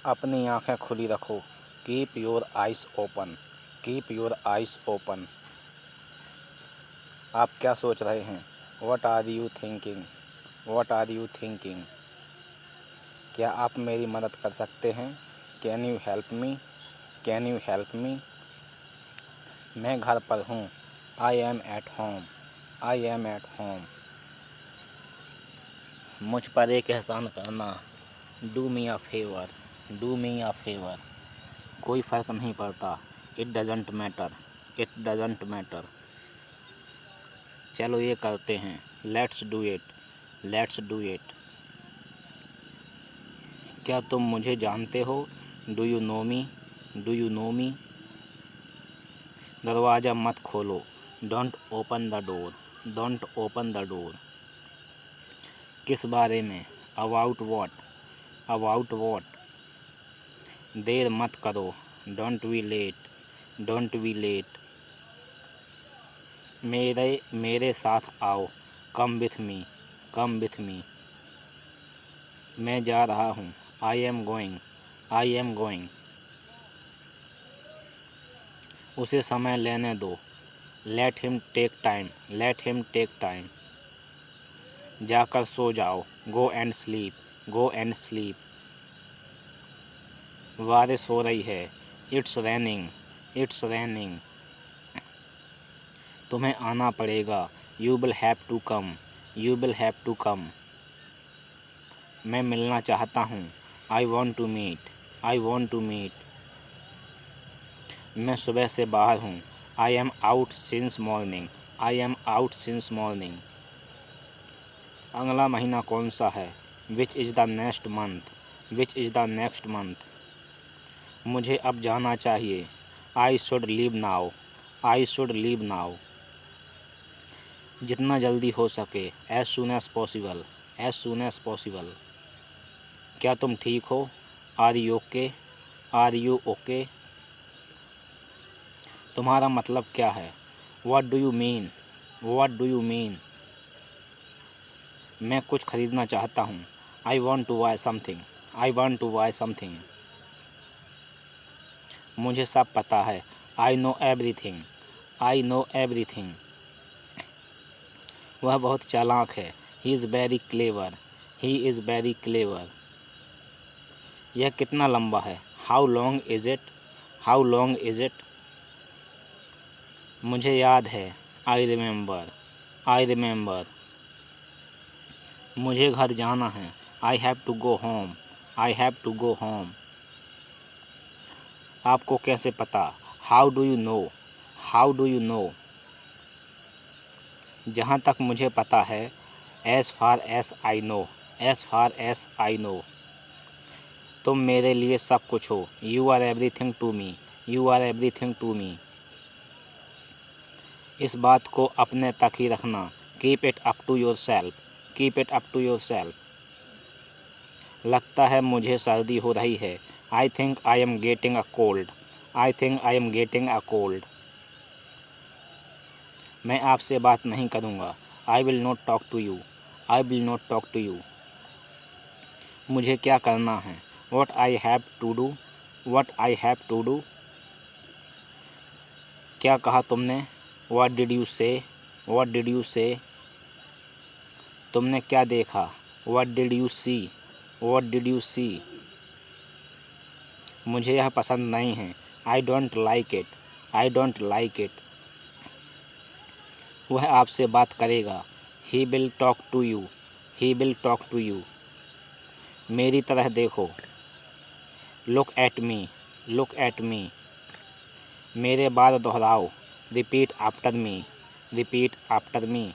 अपनी आँखें खुली रखो। Keep your eyes open. Keep your eyes open. आप क्या सोच रहे हैं? What are you thinking? What are you thinking? क्या आप मेरी मदद कर सकते हैं? Can you help me? Can you help me? मैं घर पर हूँ। I am at home. I am at home. मुझ पर एक एहसान करना। Do me a favour. Do me a favour. कोई फ़र्क नहीं पड़ता। It doesn't matter. It doesn't matter. चलो ये करते हैं। Let's do it. Let's do it. क्या तुम मुझे जानते हो? Do you know me? Do you know me? दरवाज़ा मत खोलो। Don't open the door. Don't open the door. किस बारे में? About what? About what? देर मत करो। Don't be late. Don't be late. मेरे साथ आओ। Come with me. Come with me. मैं जा रहा हूँ। I am going. I am going. उसे समय लेने दो। Let him take time. Let him take time. जाकर सो जाओ। Go and sleep. Go and sleep. बारिश हो रही है। It's raining. It's raining. तुम्हें आना पड़ेगा। You will have to come. You will have to come. मैं मिलना चाहता हूँ। I want to meet. I want to meet. मैं सुबह से बाहर हूँ। I am out since morning. I am out since morning. अगला महीना कौन सा है? Which is the next month. Which is the next month. मुझे अब जाना चाहिए। I should leave now. I should leave now. जितना जल्दी हो सके। As soon as possible. As soon as possible. क्या तुम ठीक हो? Are you okay? Are you okay? तुम्हारा मतलब क्या है? What do you mean? What do you mean? मैं कुछ खरीदना चाहता हूँ। I want to buy something. I want to buy something. मुझे सब पता है। I know everything. I know everything. वह बहुत चालाक है। He is very clever. He is very clever. यह कितना लंबा है? How long is it? How long is it? मुझे याद है। I remember. I remember. मुझे घर जाना है। I have to go home. I have to go home. आपको कैसे पता? How do you no? How do you know? जहाँ तक मुझे पता है। As far as I know. As far as I know. तुम मेरे लिए सब कुछ हो। You are everything to me. You are everything to me. इस बात को अपने तक ही रखना। Keep it up to yourself. Keep it up to yourself. लगता है मुझे सर्दी हो रही है। I think I am getting a cold. I think I am getting a cold. मैं आपसे बात नहीं करूँगा। I will not talk to you. I will not talk to you. मुझे क्या करना है? What I have to do. What I have to do. क्या कहा तुमने? What did you say? What did you say? तुमने क्या देखा? What did you see? What did you see? मुझे यह पसंद नहीं है। I don't like it. I don't like it. वह आपसे बात करेगा। He will talk to you. He will talk to you. मेरी तरह देखो। Look at me. Look at me. मेरे बाद दोहराओ। Repeat after me. Repeat after me.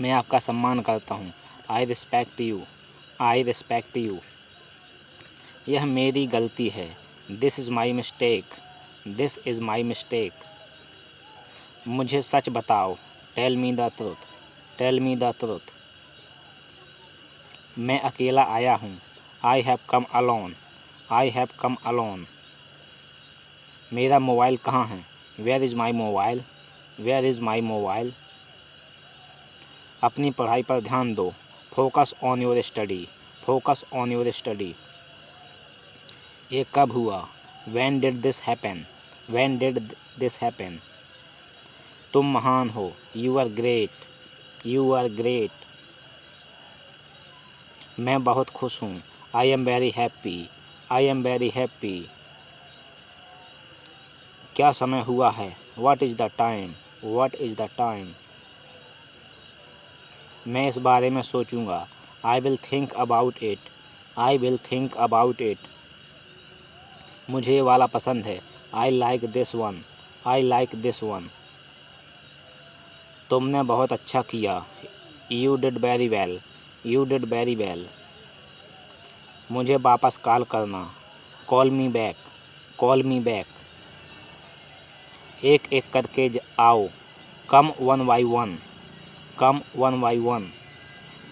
मैं आपका सम्मान करता हूँ। I respect you. I respect you. यह मेरी गलती है। This is my mistake. This is my mistake. मुझे सच बताओ। Tell me the truth. Tell me the truth. मैं अकेला आया हूँ। I have come alone. I have come alone. मेरा मोबाइल कहाँ है? Where is my mobile. Where is my mobile. अपनी पढ़ाई पर ध्यान दो। Focus on your study. Focus on your study. ये कब हुआ? When did this happen? When did this happen? तुम महान हो। You are great. You are great. मैं बहुत खुश हूँ। I am very happy. I am very happy. क्या समय हुआ है? What is the time? What is the time? मैं इस बारे में सोचूंगा। I will think about it. I will think about it. मुझे ये वाला पसंद है। I like this one. I like this one. तुमने बहुत अच्छा किया। You did very well. You did very well. मुझे वापस कॉल करना। Call me back. Call me back. एक एक करके आओ। Come one by one. Come one by one.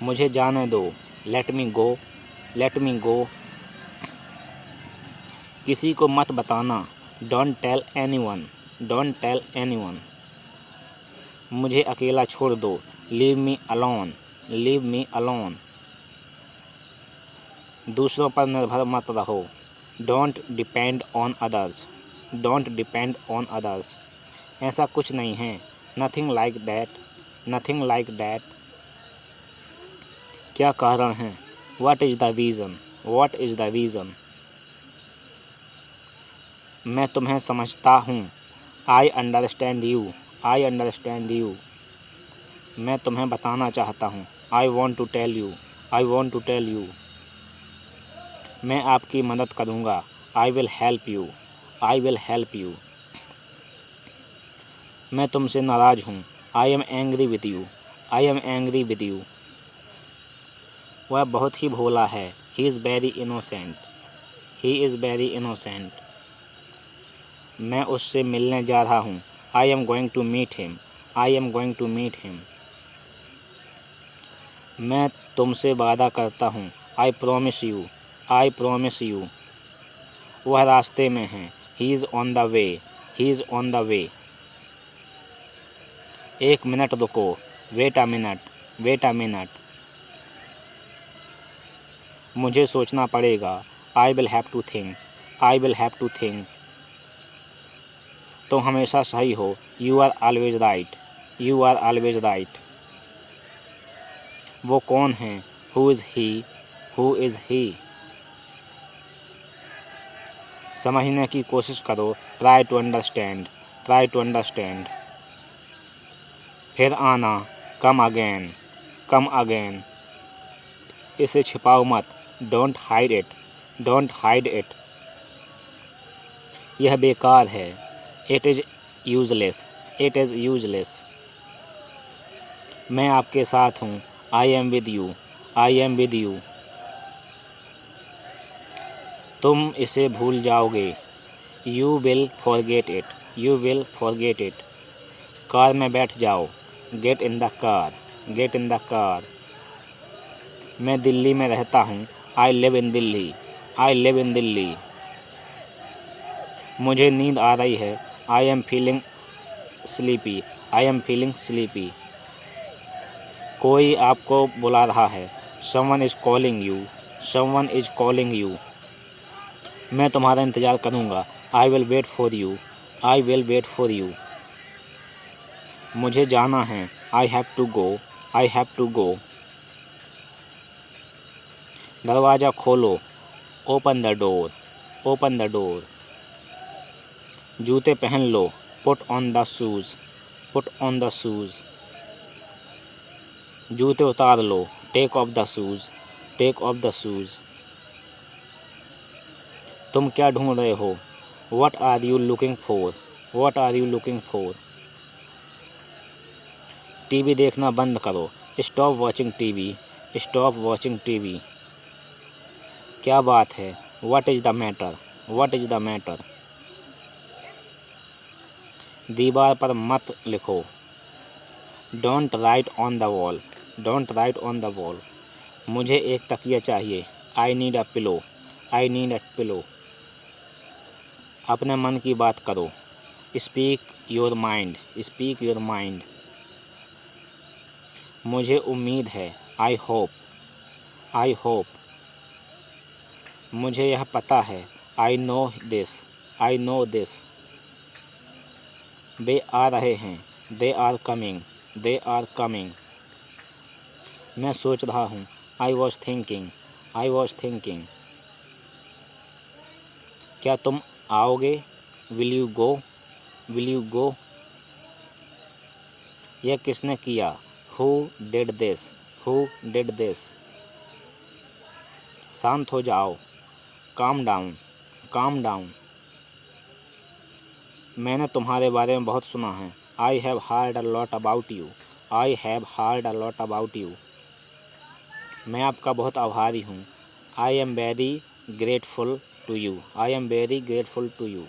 मुझे जाने दो। Let me go. Let me go. किसी को मत बताना। Don't tell anyone. Don't tell anyone. मुझे अकेला छोड़ दो। Leave me alone. Leave me alone. दूसरों पर निर्भर मत रहो। Don't depend on others. Don't depend on others. ऐसा कुछ नहीं है। Nothing like that. Nothing like that. क्या कारण है? What is the reason? What is the reason? मैं तुम्हें समझता हूँ। I understand you. I understand you. मैं तुम्हें बताना चाहता हूँ। I want to tell you. I want to tell you. मैं आपकी मदद करूँगा। I will help you. I will help you. मैं तुमसे नाराज़ हूँ। I am angry with you. I am angry with you. वह बहुत ही भोला है। He is very innocent. He is very innocent. मैं उससे मिलने जा रहा हूँ। I am going to meet him. I am going to meet him. मैं तुमसे वादा करता हूँ। I promise you. I promise you. वह रास्ते में है। He is on the way. He is on the way. एक मिनट रुको। Wait a minute. Wait a minute. मुझे सोचना पड़ेगा। I will have to think. I will have to think. तुम हमेशा सही हो। You are always right. You are always right. वो कौन है? Who is he? Who is he? समझने की कोशिश करो। Try to understand. Try to understand. फिर आना। Come again. Come again. इसे छिपाओ मत। Don't hide it. Don't hide it. यह बेकार है। It is useless. It is useless. मैं आपके साथ हूँ। I am with you. I am with you. तुम इसे भूल जाओगे। You will forget it. You will forget it. Car में बैठ जाओ। Get in the car. Get in the car. मैं दिल्ली में रहता हूँ। I live in Delhi. I live in Delhi. मुझे नींद आ रही है। I am feeling sleepy. I am feeling sleepy. कोई आपको बुला रहा है। Someone is calling you. Someone is calling you. मैं तुम्हारा इंतज़ार करूँगा। I will wait for you. I will wait for you. मुझे जाना है। I have to go. I have to go. दरवाज़ा खोलो। Open the door. Open the door. जूते पहन लो। Put on the shoes. Put on the shoes. जूते उतार लो। Take off the shoes. Take off the shoes. तुम क्या ढूंढ रहे हो? What are you looking for? What are you looking for? TV देखना बंद करो। Stop watching TV. Stop watching TV. क्या बात है? What is the matter? What is the matter? दीवार पर मत लिखो। Don't write on the wall. Don't write on the wall. मुझे एक तकिया चाहिए। I need a pillow. I need a pillow. अपने मन की बात करो। Speak your mind. Speak your mind. मुझे उम्मीद है। I hope. I hope. मुझे यह पता है। I no this. वे आ रहे हैं, दे आर कमिंग। मैं सोच रहा हूँ, आई वॉज थिंकिंग। क्या तुम आओगे, विल यू गो। यह किसने किया, हु डिड दिस। शांत हो जाओ, काम डाउन। मैंने तुम्हारे बारे में बहुत सुना है, I have heard a lot about you. मैं आपका बहुत आभारी हूँ, I am very grateful to you.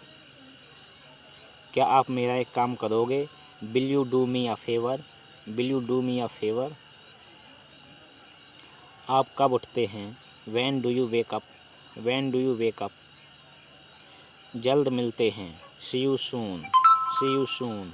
क्या आप मेरा एक काम करोगे, will you do me a favour. आप कब उठते हैं, when do you wake up. जल्द मिलते हैं, सी यू सून।